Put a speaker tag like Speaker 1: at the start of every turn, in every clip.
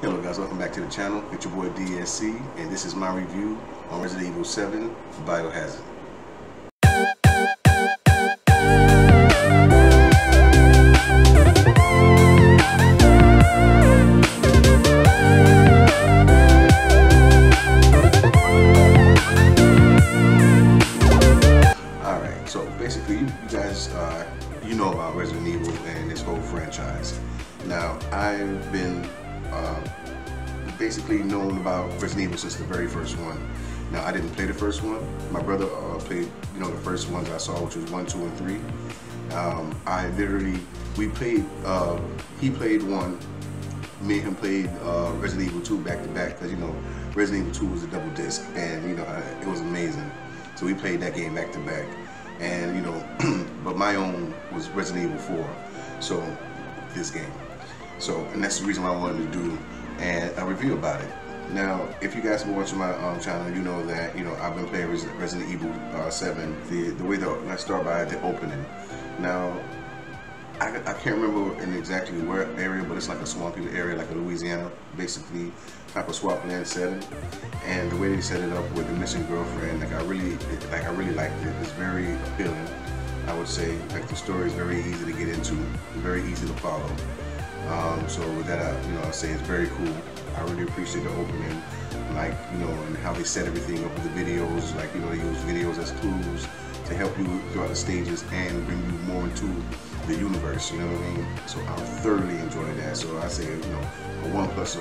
Speaker 1: Hello guys, welcome back to the channel. It's your boy D.S.C. and this is my review on Resident Evil 7 Biohazard. Alright, so basically you guys you know about Resident Evil and this whole franchise. Now I've been basically known about Resident Evil since the very first one. Now I didn't play the first one. My brother played, the first ones I saw, which was 1, 2, and 3. We played. He played 1. Me and him played Resident Evil 2 back to back because Resident Evil 2 was a double disc, and it was amazing. So we played that game back to back, and but my own was Resident Evil 4. So this game. So and that's the reason why I wanted to do and a review about it. Now, if you guys have been watching my channel, you know that I've been playing Resident Evil 7. Let's start by the opening. Now, I can't remember in exactly where area, but it's like a swampy area, like a Louisiana, basically type of swampland setting. And the way they set it up with the missing girlfriend, I really liked it. It's very appealing, I would say. Like the story is very easy to get into, very easy to follow. So with that, I say it's very cool. I really appreciate the opening, and how they set everything up with the videos. They use videos as clues to help you throughout the stages and bring you more into the universe. You know what I mean? So I thoroughly enjoyed that. So I say, a 1+ as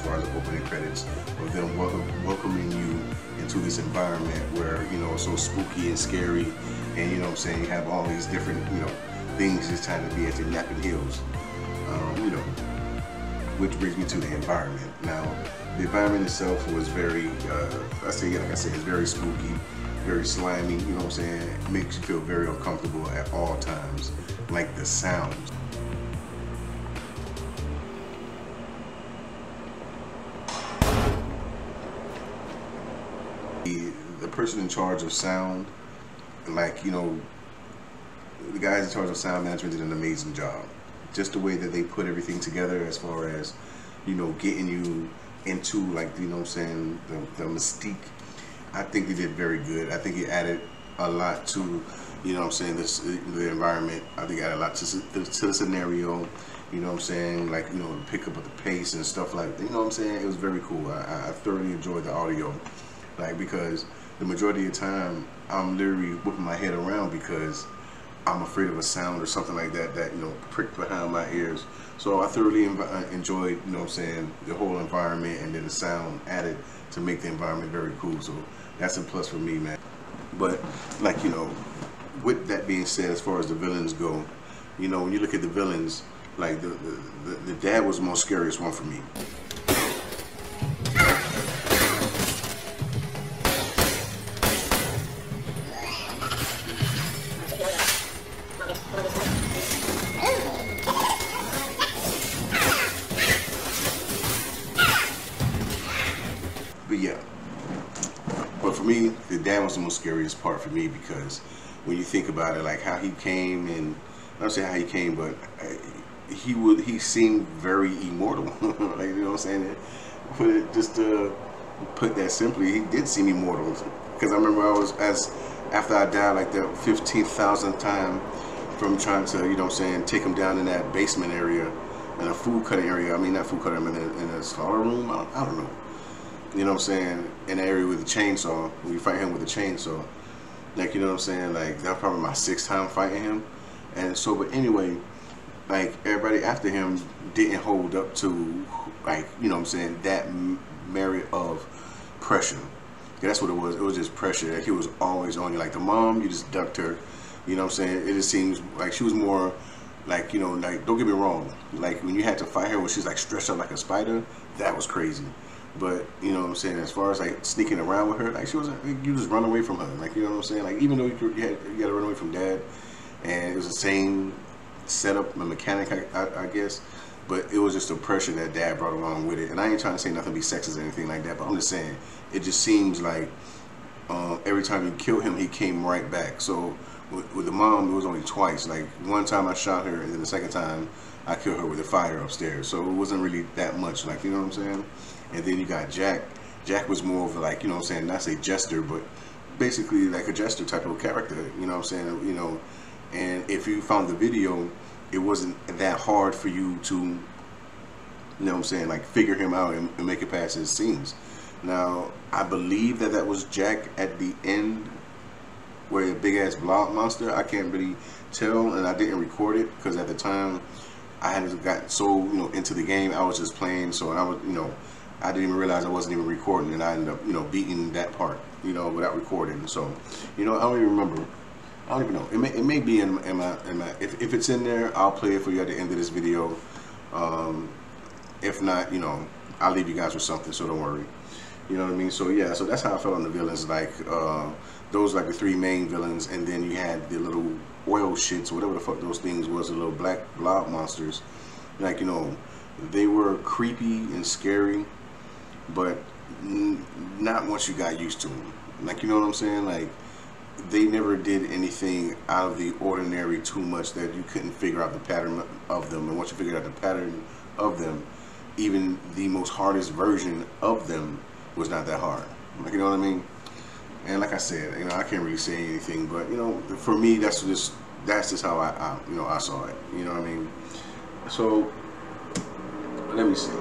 Speaker 1: far as the opening credits of them welcoming you into this environment where it's so spooky and scary, and you have all these different things it's time to be at the Napping Hills. Which brings me to the environment. Now, the environment itself was very, it's very spooky, very slimy, It makes you feel very uncomfortable at all times, like the sounds. The person in charge of sound, the guys in charge of sound management did an amazing job. Just the way that they put everything together as far as, getting you into the mystique. I think they did very good. I think it added a lot to, the environment. I think it added a lot to the scenario, pick up with the pace and stuff like that. It was very cool. I thoroughly enjoyed the audio, because the majority of the time I'm literally whipping my head around because I'm afraid of a sound or something like that pricked behind my ears. So I thoroughly enjoyed, the whole environment, and then the sound added to make the environment very cool. So that's a plus for me, man. But with that being said, as far as the villains go, when you look at the villains, the dad was the most scariest one for me. But for me, the dad was the most scariest part for me, because when you think about it, how he came, and I don't say how he came, but he seemed very immortal. Just to put that simply, he did seem immortal. Because I remember after I died the 15,000th time from trying to, take him down in that basement area, in a food cutting area. I mean, not food cutting, in a slaughter room. I don't know. In the area with the chainsaw, when you fight him with the chainsaw, that was probably my 6th time fighting him. And so, but anyway, everybody after him didn't hold up to, that merit of pressure. That's what it was. It was just pressure. He was always on you. The mom, you just ducked her. It just seems like she was more don't get me wrong, when you had to fight her when she's stretched out like a spider, that was crazy. But as far as sneaking around with her, she wasn't. You just run away from her, even though you had to run away from dad, and it was the same setup, the mechanic, I guess. But it was just the pressure that dad brought along with it. And I ain't trying to say nothing be sexist or anything like that, but I'm just saying it just seems like every time you kill him, he came right back. So with the mom, it was only twice. One time I shot her, and then the second time I killed her with a fire upstairs. So it wasn't really that much, like, you know what I'm saying? And then you got Jack. Jack was more of a, like, you know what I'm saying, not say jester, but basically like a jester type of character, you know what I'm saying, you know. And if you found the video, it wasn't that hard for you to, you know what I'm saying, like figure him out and make it past his scenes. Now, I believe that was Jack at the end, where a big ass blob monster. I can't really tell, and I didn't record it because at the time I had got so, you know, into the game. I was just playing, so I was, you know, I didn't even realize I wasn't even recording, and I ended up, you know, beating that part, you know, without recording. So, you know, I don't even remember. I don't even know. It may be in my if it's in there, I'll play it for you at the end of this video. If not, you know, I'll leave you guys with something, so don't worry. You know what I mean? So yeah, so that's how I felt on the villains. Like those like the three main villains, and then you had the little oil shits, whatever the fuck those things was, the little black blob monsters. Like, you know, they were creepy and scary, but not once you got used to them. Like, you know what I'm saying? Like, they never did anything out of the ordinary too much that you couldn't figure out the pattern of them. And once you figured out the pattern of them, even the most hardest version of them was not that hard. Like, you know what I mean? And like I said, you know, I can't really say anything, but, you know, for me, that's just how I you know, I saw it. You know what I mean? So let me see.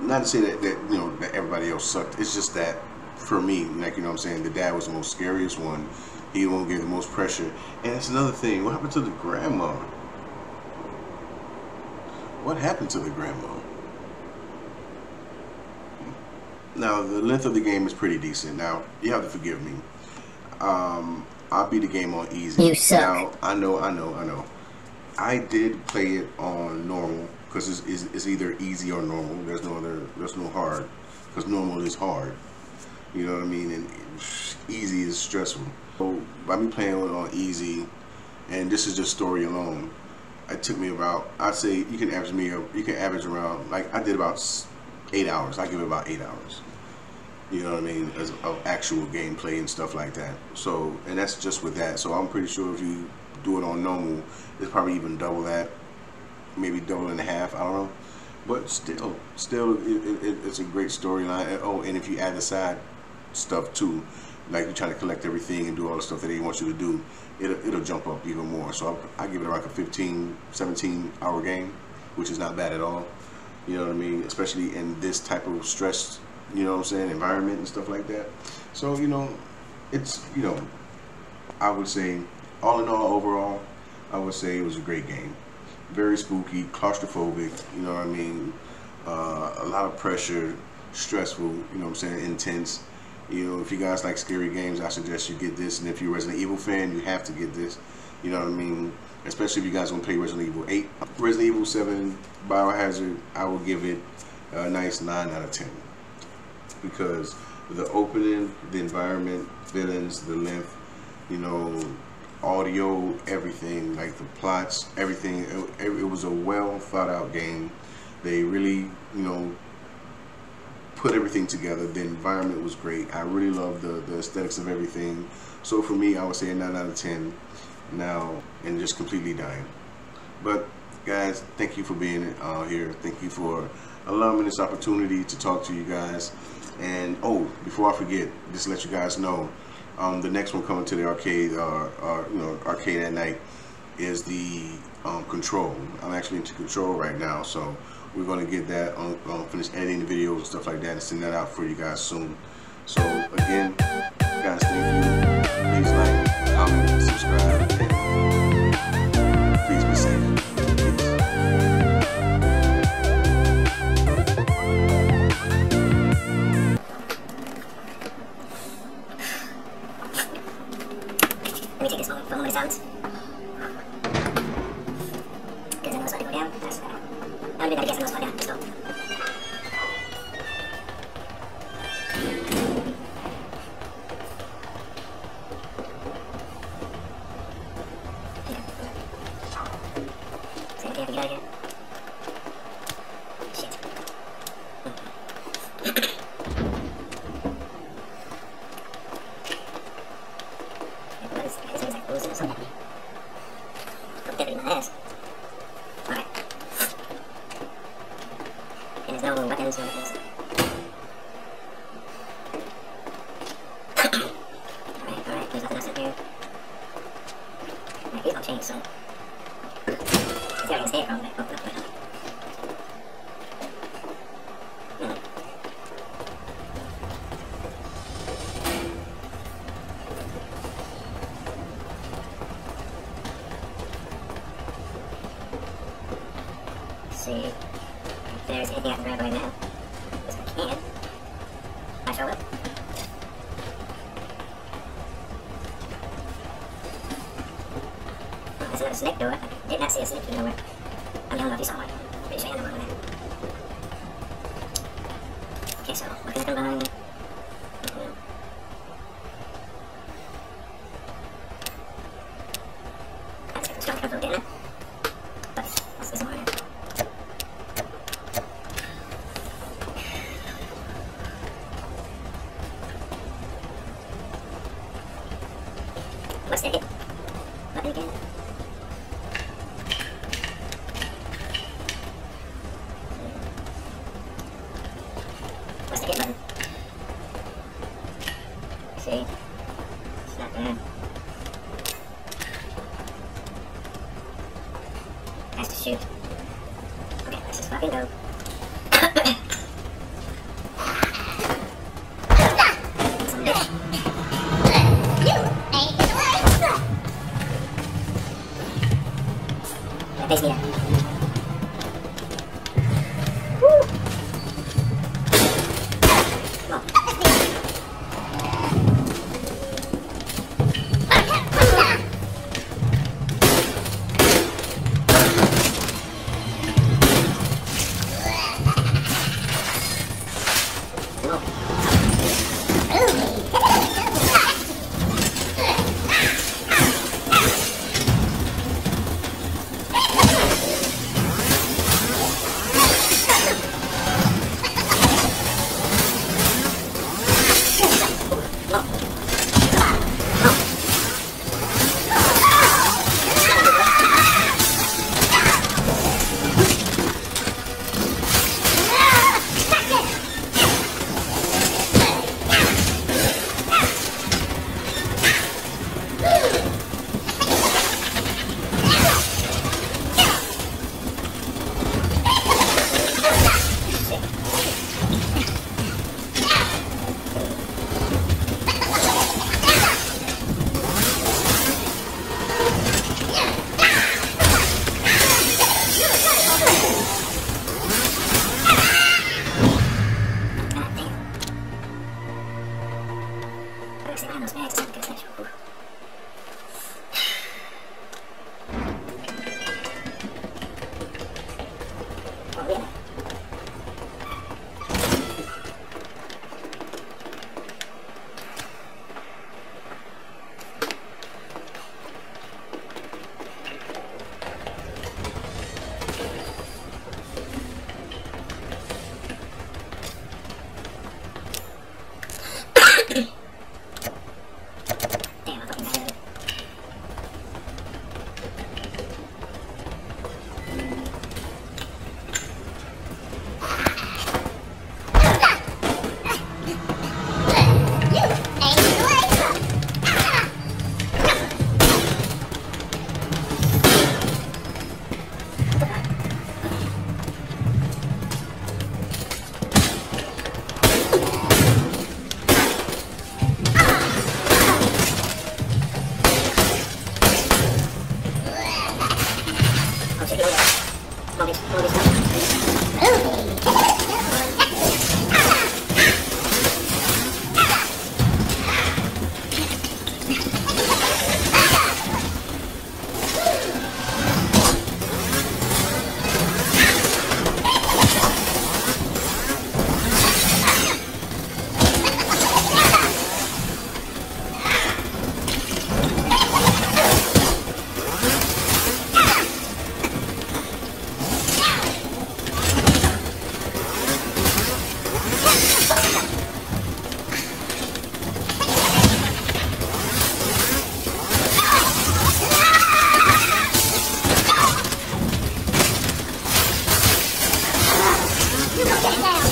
Speaker 1: Not to say that you know, that everybody else sucked. It's just that for me, like, you know what I'm saying, the dad was the most scariest one. He the one who gave the most pressure. And that's another thing. What happened to the grandma? What happened to the grandma? Now, the length of the game is pretty decent. Now, you have to forgive me. I beat the game on easy.
Speaker 2: You suck.
Speaker 1: Now, I know. I did play it on normal because it's either easy or normal. There's no hard, because normal is hard. You know what I mean? And easy is stressful. So by me playing it on easy, and this is just story alone, it took me about, I'd say you can average around, like, I did about 8 hours. I give it about 8 hours. You know what I mean? Of actual gameplay and stuff like that. So, and that's just with that. So I'm pretty sure if you do it on normal, it's probably even double that, maybe double and a half. I don't know. But still, it's a great storyline. Oh, and if you add the side stuff too, like you're trying to collect everything and do all the stuff that they want you to do, it'll jump up even more. So I give it like a 15, 17 hour game, which is not bad at all. You know what I mean? Especially in this type of stress, you know what I'm saying, environment and stuff like that. So, you know, it's, you know, I would say, all in all, overall, I would say it was a great game. Very spooky, claustrophobic, you know what I mean? A lot of pressure, stressful, you know what I'm saying, intense. You know, if you guys like scary games, I suggest you get this. And if you're a Resident Evil fan, you have to get this. You know what I mean? Especially if you guys want to play Resident Evil 8. Resident Evil 7 Biohazard, I will give it a nice 9 out of 10. Because the opening, the environment, villains, the length, you know, audio, everything, like the plots, everything, it was a well thought out game. They really, you know, put everything together. The environment was great. I really loved the aesthetics of everything. So for me, I would say a 9 out of 10 now, and just completely dying. But guys, thank you for being here. Thank you for allowing me this opportunity to talk to you guys. And oh, before I forget, just to let you guys know, the next one coming to the arcade, you know, arcade at night, is the Control. I'm actually into Control right now, so we're going to get that finish editing the videos and stuff like that, and send that out for you guys soon. So again, guys, thank you. Please like, comment, subscribe, and please be safe.
Speaker 2: Let me take this moment for a moment of silence. Because I know it's not going to go down. That's better. I'm going to guess I know it's going down. Let's go. Is there anything I can get out of here? Shit. What is like losing or something? Put that in my ass. Alright. And there's no weapons, no weapons. Alright, there's nothing else in here. Alright, he's all changed, so. He's got his hair on there. Oh, no. See if there's anything I can grab right now. Yes, I can. I show up. Oh, there's another snake door. I did not see a snake door nowhere. I don't know if you saw one. Pretty sure I had one there. Okay, so what can I combine? Let's get the strong cover dinner. But what's this one? What's that hit button again? What's the hit button? See? It's not there. Has to shoot. Okay, let's just fucking go. Some bitch. That takes me there. Woo! Come on. Get it down.